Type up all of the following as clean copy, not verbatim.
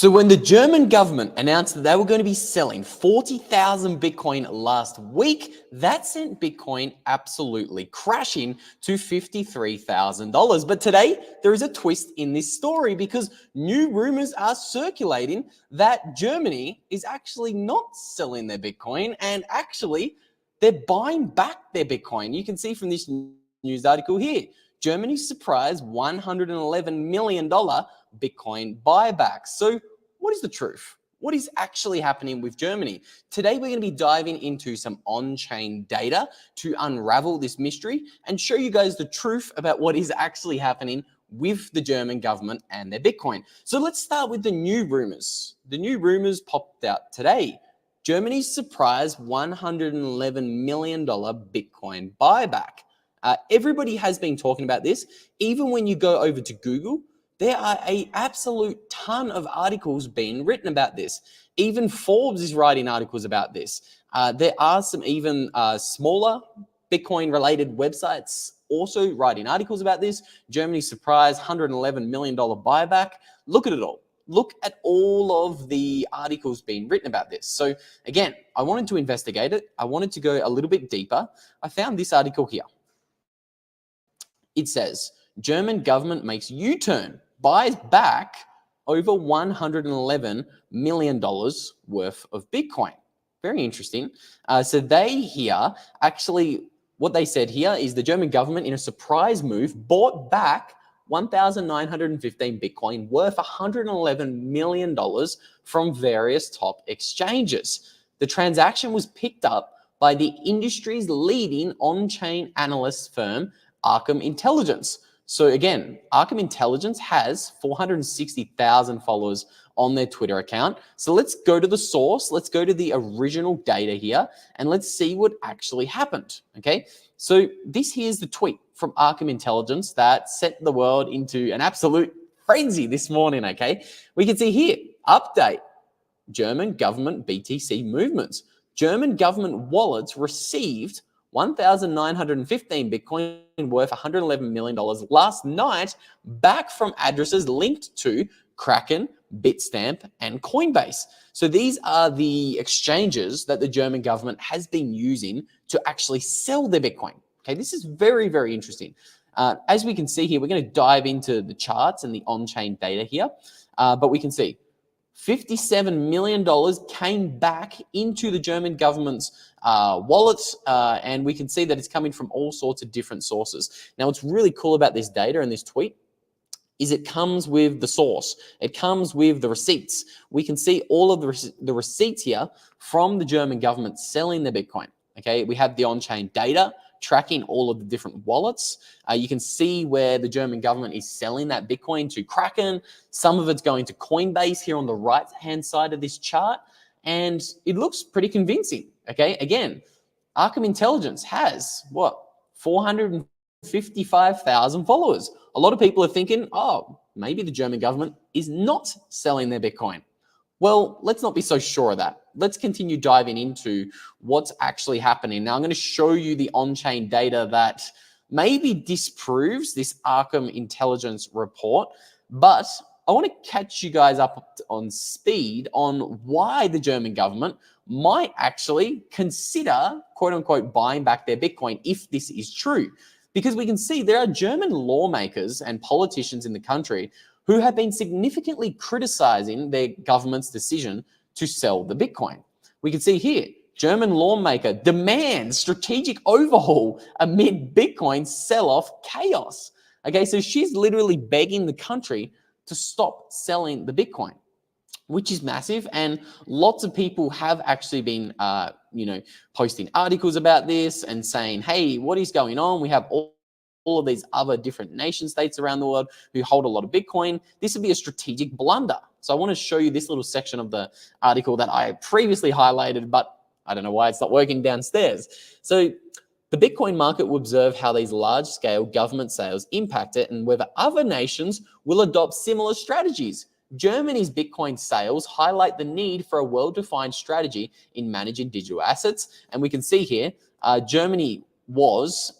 So when the German government announced that they were going to be selling 40,000 Bitcoin last week, that sent Bitcoin absolutely crashing to $53,000. But today, there is a twist in this story because new rumors are circulating that Germany is actually not selling their Bitcoin and actually they're buying back their Bitcoin. You can see from this news article here, Germany's surprise $111 million Bitcoin buyback. So what is the truth? What is actually happening with Germany? Today, we're going to be diving into some on-chain data to unravel this mystery and show you guys the truth about what is actually happening with the German government and their Bitcoin. So let's start with the new rumors. The new rumors popped out today. Germany's surprise $111 million Bitcoin buyback. Everybody has been talking about this. Even when you go over to Google, there are an absolute ton of articles being written about this. Even Forbes is writing articles about this. There are some even smaller Bitcoin-related websites also writing articles about this. Germany's surprise $111 million buyback. Look at it all. Look at all of the articles being written about this. So again, I wanted to investigate it. I wanted to go a little bit deeper. I found this article here. It says, German government makes U-turn, buys back over $111 million worth of Bitcoin. Very interesting. So they here, actually, what they said here is the German government, in a surprise move, bought back 1,915 Bitcoin worth $111 million from various top exchanges. The transaction was picked up by the industry's leading on-chain analyst firm, Arkham Intelligence. So again, Arkham Intelligence has 460,000 followers on their Twitter account. So let's go to the source. Let's go to the original data here and let's see what actually happened. Okay. So this here's the tweet from Arkham Intelligence that set the world into an absolute frenzy this morning. Okay. We can see here, update, German government BTC movements. German government wallets received 1,915 Bitcoin worth $111 million last night back from addresses linked to Kraken, Bitstamp, and Coinbase. So these are the exchanges that the German government has been using to actually sell their Bitcoin. Okay, this is very, very interesting. As we can see here, we're going to dive into the charts and the on-chain data here, but we can see $57 million came back into the German government's wallets, and we can see that it's coming from all sorts of different sources. Now, what's really cool about this data and this tweet is it comes with the source. It comes with the receipts. We can see all of the receipts here from the German government selling their Bitcoin. Okay, we have the on-chain data tracking all of the different wallets. You can see where the German government is selling that Bitcoin to Kraken. Some of it's going to Coinbase here on the right-hand side of this chart. And it looks pretty convincing, okay? Again, Arkham Intelligence has, 455,000 followers. A lot of people are thinking, oh, maybe the German government is not selling their Bitcoin. Well, let's not be so sure of that. Let's continue diving into what's actually happening. Now, I'm going to show you the on-chain data that maybe disproves this Arkham Intelligence report, but I want to catch you guys up on speed on why the German government might actually consider, quote unquote, buying back their Bitcoin if this is true. Because we can see there are German lawmakers and politicians in the country who have been significantly criticizing their government's decision to sell the Bitcoin. We can see here, German lawmaker demands strategic overhaul amid Bitcoin sell-off chaos. Okay, so she's literally begging the country to stop selling the Bitcoin, which is massive. And lots of people have actually been, posting articles about this and saying, hey, what is going on? We have all of these other different nation states around the world who hold a lot of Bitcoin. This would be a strategic blunder. So I want to show you this little section of the article that I previously highlighted, but I don't know why it's not working downstairs. So the Bitcoin market will observe how these large-scale government sales impact it and whether other nations will adopt similar strategies. Germany's Bitcoin sales highlight the need for a well-defined strategy in managing digital assets. And we can see here, Germany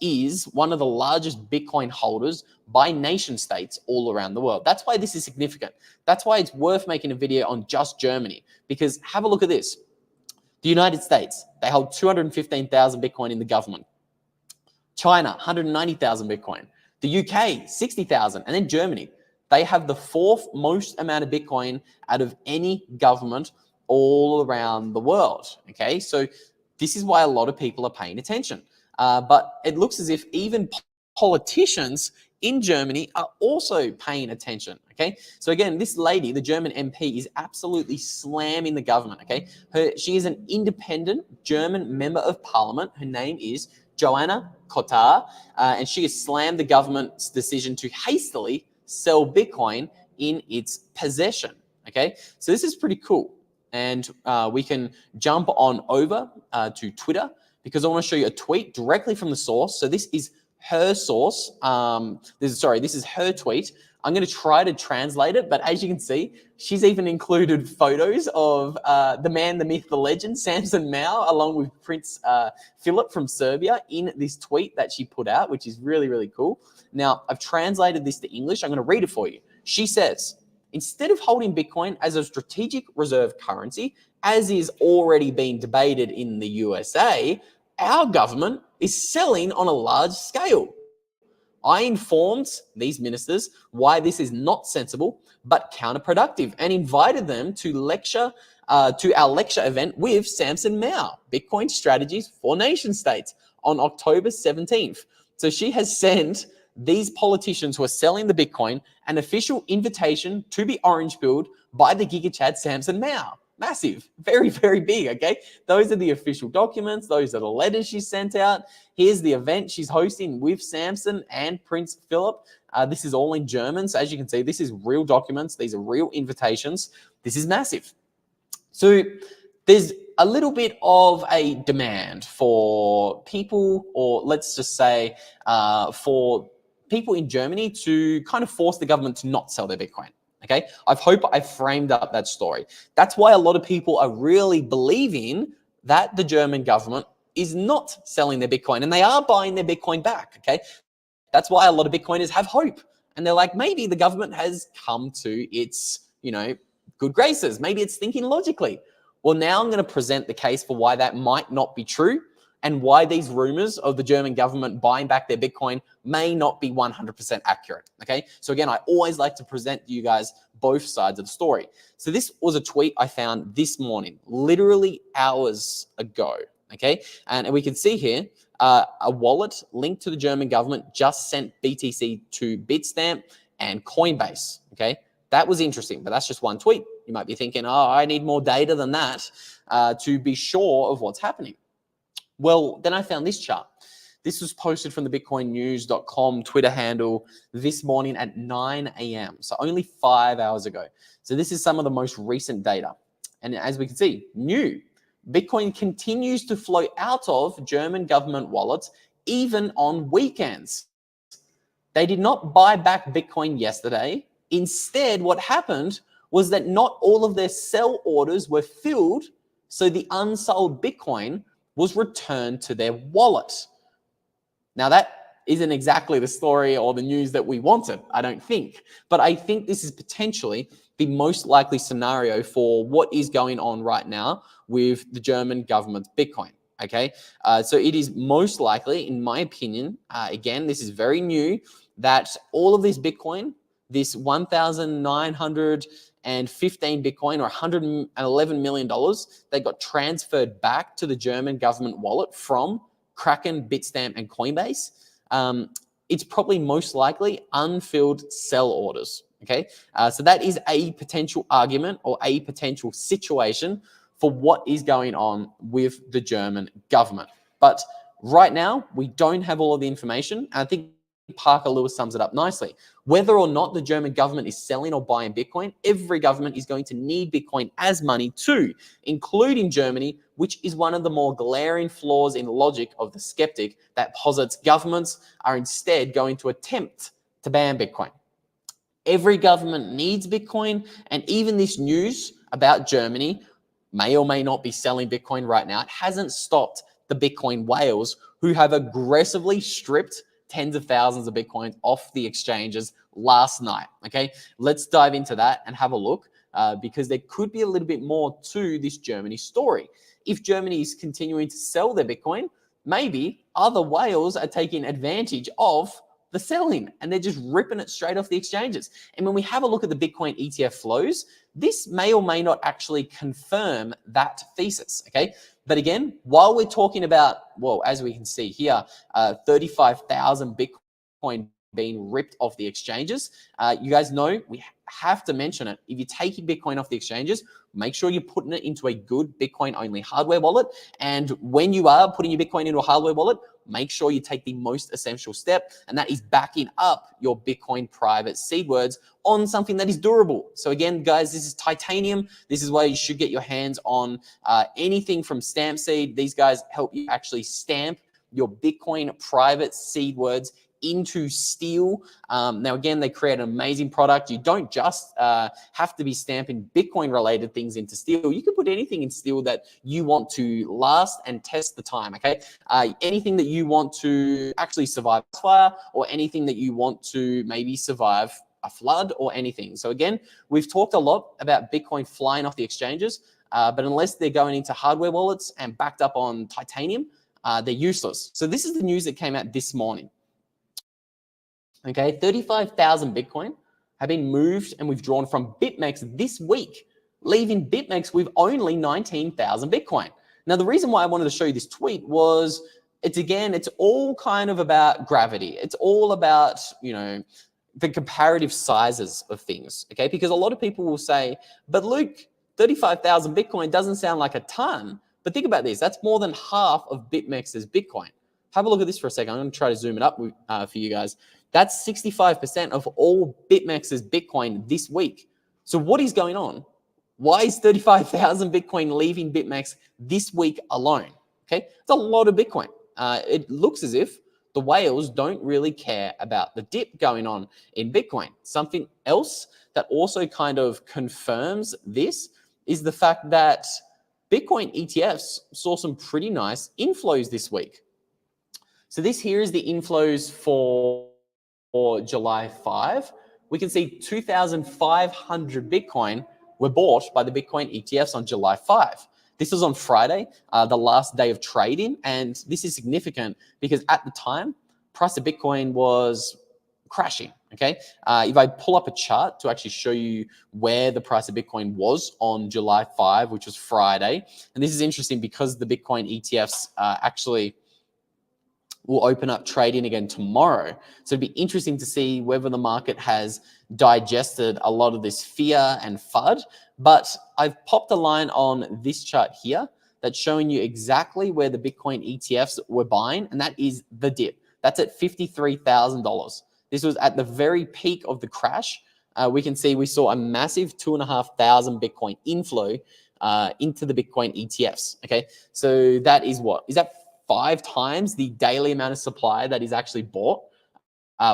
is one of the largest Bitcoin holders by nation states all around the world. That's why this is significant. That's why it's worth making a video on just Germany, because have a look at this. The United States, they hold 215,000 Bitcoin in the government. China, 190,000 Bitcoin. The UK, 60,000. And then Germany, they have the fourth most amount of Bitcoin out of any government all around the world. Okay, so this is why a lot of people are paying attention. But it looks as if even politicians in Germany are also paying attention. Okay, so again, this lady, the German MP, is absolutely slamming the government. Okay, she is an independent German member of parliament. Her name is Joanna Kotar, and she has slammed the government's decision to hastily sell Bitcoin in its possession. Okay, so this is pretty cool. And we can jump on over to Twitter, because I want to show you a tweet directly from the source. So this is her source. This is her tweet. I'm going to try to translate it, but as you can see, she's even included photos of the man, the myth, the legend, Samson Mao, along with Prince Philip from Serbia in this tweet that she put out, which is really, really cool. Now, I've translated this to English. I'm going to read it for you. She says, instead of holding Bitcoin as a strategic reserve currency, as is already being debated in the USA, our government is selling on a large scale. I informed these ministers why this is not sensible but counterproductive, and invited them to our lecture event with Samson Mao, Bitcoin Strategies for Nation States, on October 17th. So she has sent these politicians who are selling the Bitcoin an official invitation to be orange-pilled by the GigaChad Samson Mao. Massive, very, very big, okay? Those are the official documents. Those are the letters she sent out. Here's the event she's hosting with Samson and Prince Philip. This is all in German. So as you can see, this is real documents. These are real invitations. This is massive. So there's a little bit of a demand for people, or let's just say for people in Germany to kind of force the government to not sell their Bitcoin. Okay, I hope I framed up that story. That's why a lot of people are really believing that the German government is not selling their Bitcoin, and they are buying their Bitcoin back. Okay, that's why a lot of Bitcoiners have hope, and they're like, maybe the government has come to its, good graces. Maybe it's thinking logically. Well, now I'm going to present the case for why that might not be true, and why these rumors of the German government buying back their Bitcoin may not be 100% accurate, okay? So again, I always like to present you guys both sides of the story. So this was a tweet I found this morning, literally hours ago, okay? And we can see here, a wallet linked to the German government just sent BTC to Bitstamp and Coinbase, okay? That was interesting, but that's just one tweet. You might be thinking, oh, I need more data than that to be sure of what's happening. Well, then I found this chart. This was posted from the bitcoinnews.com Twitter handle this morning at 9 a.m. So only 5 hours ago. So this is some of the most recent data. And as we can see, new Bitcoin continues to flow out of German government wallets even on weekends. They did not buy back Bitcoin yesterday. Instead, what happened was that not all of their sell orders were filled, so the unsold Bitcoin was returned to their wallet. Now, that isn't exactly the story or the news that we wanted, I don't think. But I think this is potentially the most likely scenario for what is going on right now with the German government's Bitcoin, okay? So it is most likely, in my opinion, again, this is very new, that all of this Bitcoin, this 1,915 Bitcoin or $111 million, they got transferred back to the German government wallet from Kraken, Bitstamp, and Coinbase. It's probably most likely unfilled sell orders, okay? So that is a potential argument or a potential situation for what is going on with the German government. But right now, we don't have all of the information. I think Parker Lewis sums it up nicely. Whether or not the German government is selling or buying Bitcoin, every government is going to need Bitcoin as money too, including Germany, which is one of the more glaring flaws in logic of the skeptic that posits governments are instead going to attempt to ban Bitcoin. Every government needs Bitcoin, and even this news about Germany may or may not be selling Bitcoin right now. It hasn't stopped the Bitcoin whales who have aggressively stripped tens of thousands of Bitcoins off the exchanges last night. Okay, let's dive into that and have a look because there could be a little bit more to this Germany story. If Germany is continuing to sell their Bitcoin, maybe other whales are taking advantage of the selling and they're just ripping it straight off the exchanges. And when we have a look at the Bitcoin ETF flows, this may or may not actually confirm that thesis, okay? But again, while we're talking about, well, as we can see here, 35,000 Bitcoin being ripped off the exchanges, you guys know we have to mention it. If you're taking Bitcoin off the exchanges, make sure you're putting it into a good Bitcoin-only hardware wallet. And when you are putting your Bitcoin into a hardware wallet, make sure you take the most essential step, and that is backing up your Bitcoin private seed words on something that is durable. So again, guys, this is titanium. This is why you should get your hands on anything from Stamp Seed. These guys help you actually stamp your Bitcoin private seed words into steel. Now, again, they create an amazing product. You don't just have to be stamping Bitcoin-related things into steel. You can put anything in steel that you want to last and test the time, okay? Anything that you want to actually survive fire, or anything that you want to maybe survive a flood or anything. So again, we've talked a lot about Bitcoin flying off the exchanges, but unless they're going into hardware wallets and backed up on titanium, they're useless. So this is the news that came out this morning. Okay, 35,000 Bitcoin have been moved and withdrawn from BitMEX this week, leaving BitMEX with only 19,000 Bitcoin. Now, the reason why I wanted to show you this tweet was it's all kind of about gravity. It's all about, the comparative sizes of things, okay? Because a lot of people will say, but Luke, 35,000 Bitcoin doesn't sound like a ton, but think about this. That's more than half of BitMEX's Bitcoin. Have a look at this for a second. I'm going to try to zoom it up for you guys. That's 65% of all BitMEX's Bitcoin this week. So what is going on? Why is 35,000 Bitcoin leaving BitMEX this week alone? Okay, it's a lot of Bitcoin. It looks as if the whales don't really care about the dip going on in Bitcoin. Something else that also kind of confirms this is the fact that Bitcoin ETFs saw some pretty nice inflows this week. So this here is the inflows for July 5. We can see 2,500 Bitcoin were bought by the Bitcoin ETFs on July 5. This was on Friday, the last day of trading, and this is significant because at the time, price of Bitcoin was crashing, okay? If I pull up a chart to actually show you where the price of Bitcoin was on July 5, which was Friday, and this is interesting because the Bitcoin ETFs actually will open up trading again tomorrow. So it'd be interesting to see whether the market has digested a lot of this fear and FUD. But I've popped a line on this chart here that's showing you exactly where the Bitcoin ETFs were buying, and that is the dip. That's at $53,000. This was at the very peak of the crash. We can see we saw a massive 2,500 Bitcoin inflow into the Bitcoin ETFs, okay? So that is what? Is that 5 times the daily amount of supply that is actually bought,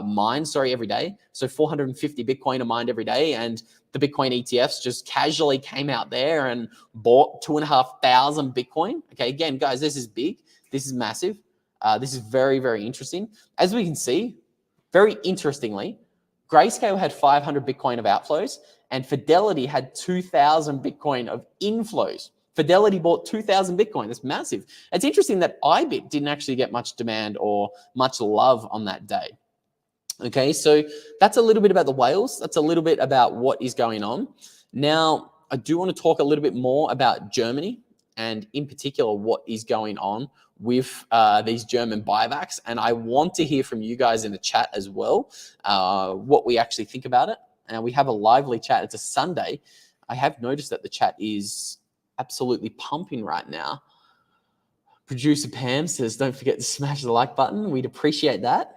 mined, every day. So 450 Bitcoin are mined every day, and the Bitcoin ETFs just casually came out there and bought 2,500 Bitcoin. Okay, again, guys, this is big. This is massive. This is very, very interesting. As we can see, very interestingly, Grayscale had 500 Bitcoin of outflows, and Fidelity had 2,000 Bitcoin of inflows. Fidelity bought 2,000 Bitcoin. That's massive. It's interesting that IBIT didn't actually get much demand or much love on that day. Okay, so that's a little bit about the whales. That's a little bit about what is going on. Now, I do want to talk a little bit more about Germany and in particular what is going on with these German buybacks. And I want to hear from you guys in the chat as well, what we actually think about it. And we have a lively chat. It's a Sunday. I have noticed that the chat is absolutely pumping right now. Producer Pam says, don't forget to smash the like button. We'd appreciate that.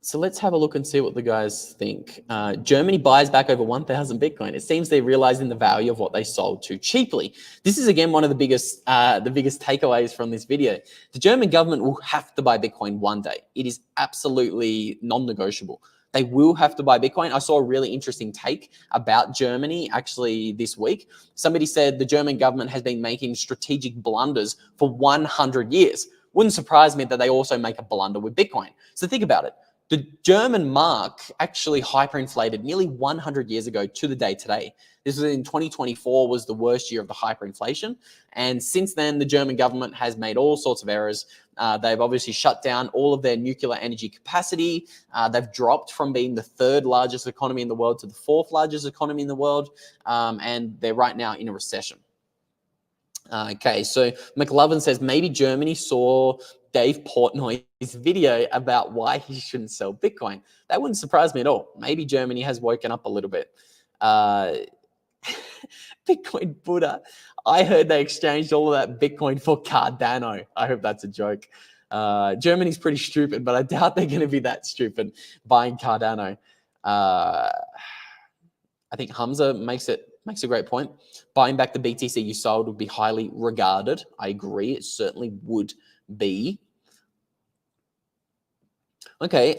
So let's have a look and see what the guys think. Germany buys back over 1,000 Bitcoin. It seems they're realizing the value of what they sold too cheaply. This is, again, one of the biggest takeaways from this video. The German government will have to buy Bitcoin one day. It is absolutely non-negotiable. They will have to buy Bitcoin. I saw a really interesting take about Germany actually this week. Somebody said the German government has been making strategic blunders for 100 years. Wouldn't surprise me that they also make a blunder with Bitcoin. So think about it. The German mark actually hyperinflated nearly 100 years ago to the day today. This was in 2024 was the worst year of the hyperinflation. And since then, the German government has made all sorts of errors. They've obviously shut down all of their nuclear energy capacity. They've dropped from being the third largest economy in the world to the fourth largest economy in the world. And they're right now in a recession. Okay, so McLovin says maybe Germany saw Dave Portnoy's video about why he shouldn't sell Bitcoin. That wouldn't surprise me at all. Maybe Germany has woken up a little bit. Bitcoin Buddha. I heard they exchanged all of that Bitcoin for Cardano. I hope that's a joke. Germany's pretty stupid, but I doubt they're going to be that stupid buying Cardano. I think Hamza makes a great point. Buying back the BTC you sold would be highly regarded. I agree. It certainly would be. Okay.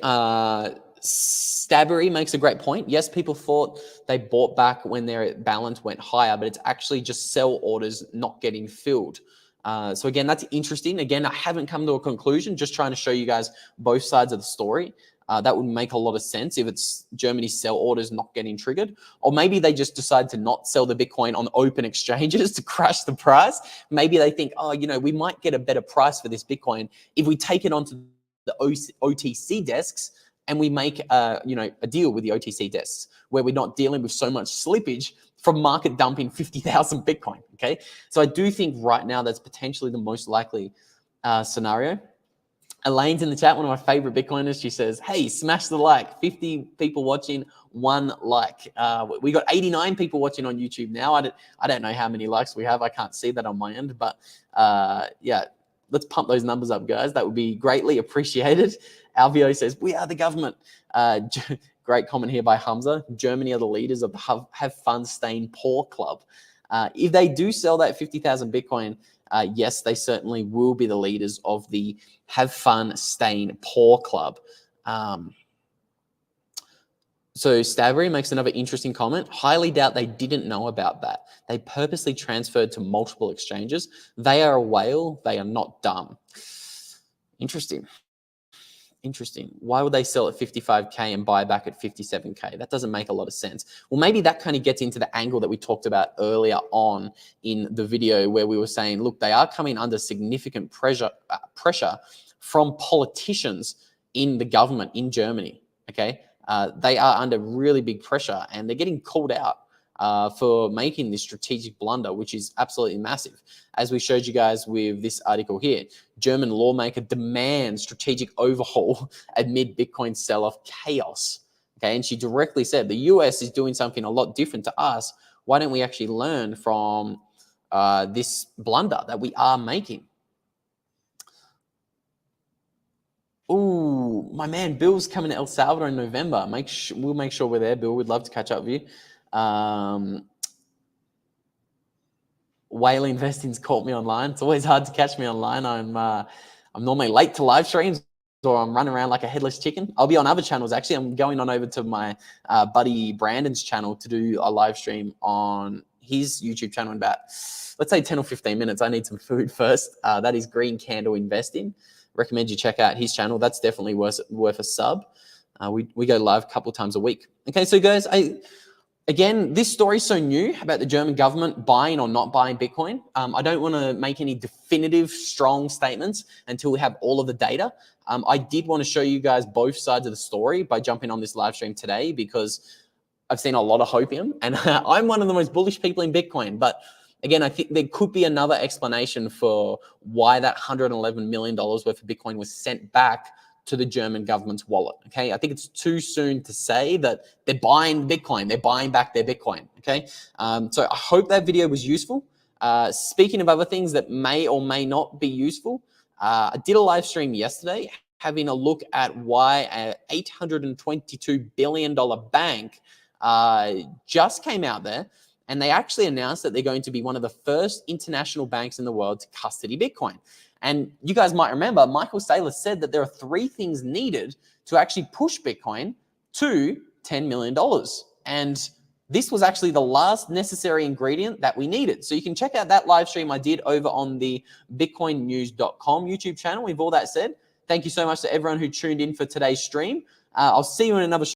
Stabbery makes a great point. Yes, people thought they bought back when their balance went higher, but it's actually just sell orders not getting filled. So again, that's interesting. Again, I haven't come to a conclusion, just trying to show you guys both sides of the story. That would make a lot of sense if it's Germany's sell orders not getting triggered. Or maybe they just decide to not sell the Bitcoin on open exchanges to crash the price. Maybe they think, oh, we might get a better price for this Bitcoin if we take it onto the OTC desks and we make a deal with the OTC desks where we're not dealing with so much slippage from market dumping 50,000 Bitcoin, okay? So I do think right now that's potentially the most likely scenario. Elaine's in the chat, one of my favorite Bitcoiners. She says, hey, smash the like. 50 people watching, 1 like. We got 89 people watching on YouTube now. I don't know how many likes we have. I can't see that on my end. But yeah, let's pump those numbers up, guys. That would be greatly appreciated. Alvio says, we are the government. Great comment here by Hamza. Germany are the leaders of the Have Fun Staying Poor Club. If they do sell that 50,000 Bitcoin, yes, they certainly will be the leaders of the Have Fun Staying Poor Club. So Stavry makes another interesting comment. Highly doubt they didn't know about that. They purposely transferred to multiple exchanges. They are a whale. They are not dumb. Interesting. Why would they sell at 55K and buy back at 57K? That doesn't make a lot of sense. Well, maybe that kind of gets into the angle that we talked about earlier on in the video where we were saying, look, they are coming under significant pressure from politicians in the government in Germany, okay? They are under really big pressure and they're getting called out for making this strategic blunder, which is absolutely massive. As we showed you guys with this article here, German lawmaker demands strategic overhaul amid Bitcoin sell-off chaos. Okay, and she directly said, the US is doing something a lot different to us. Why don't we actually learn from this blunder that we are making? Ooh, my man, Bill's coming to El Salvador in November. We'll make sure we're there, Bill. We'd love to catch up with you. Whale Investing's caught me online. It's always hard to catch me online. I'm normally late to live streams or I'm running around like a headless chicken. I'll be on other channels, actually. I'm going on over to my buddy Brandon's channel to do a live stream on his YouTube channel in about, let's say 10 or 15 minutes. I need some food first. That is Green Candle Investing. Recommend you check out his channel. That's definitely worth a sub. We go live a couple times a week. Okay, so guys, again, this story is so new about the German government buying or not buying Bitcoin. I don't want to make any definitive, strong statements until we have all of the data. I did want to show you guys both sides of the story by jumping on this live stream today because I've seen a lot of hopium and I'm one of the most bullish people in Bitcoin. But again, I think there could be another explanation for why that $111 million worth of Bitcoin was sent back to the German government's wallet, okay? I think it's too soon to say that they're buying Bitcoin, they're buying back their Bitcoin, okay? So I hope that video was useful. Speaking of other things that may or may not be useful, I did a live stream yesterday having a look at why an $822 billion bank just came out there and they actually announced that they're going to be one of the first international banks in the world to custody Bitcoin. And you guys might remember, Michael Saylor said that there are 3 things needed to actually push Bitcoin to $10 million. And this was actually the last necessary ingredient that we needed. So you can check out that live stream I did over on the bitcoinnews.com YouTube channel. With all that said, thank you so much to everyone who tuned in for today's stream. I'll see you in another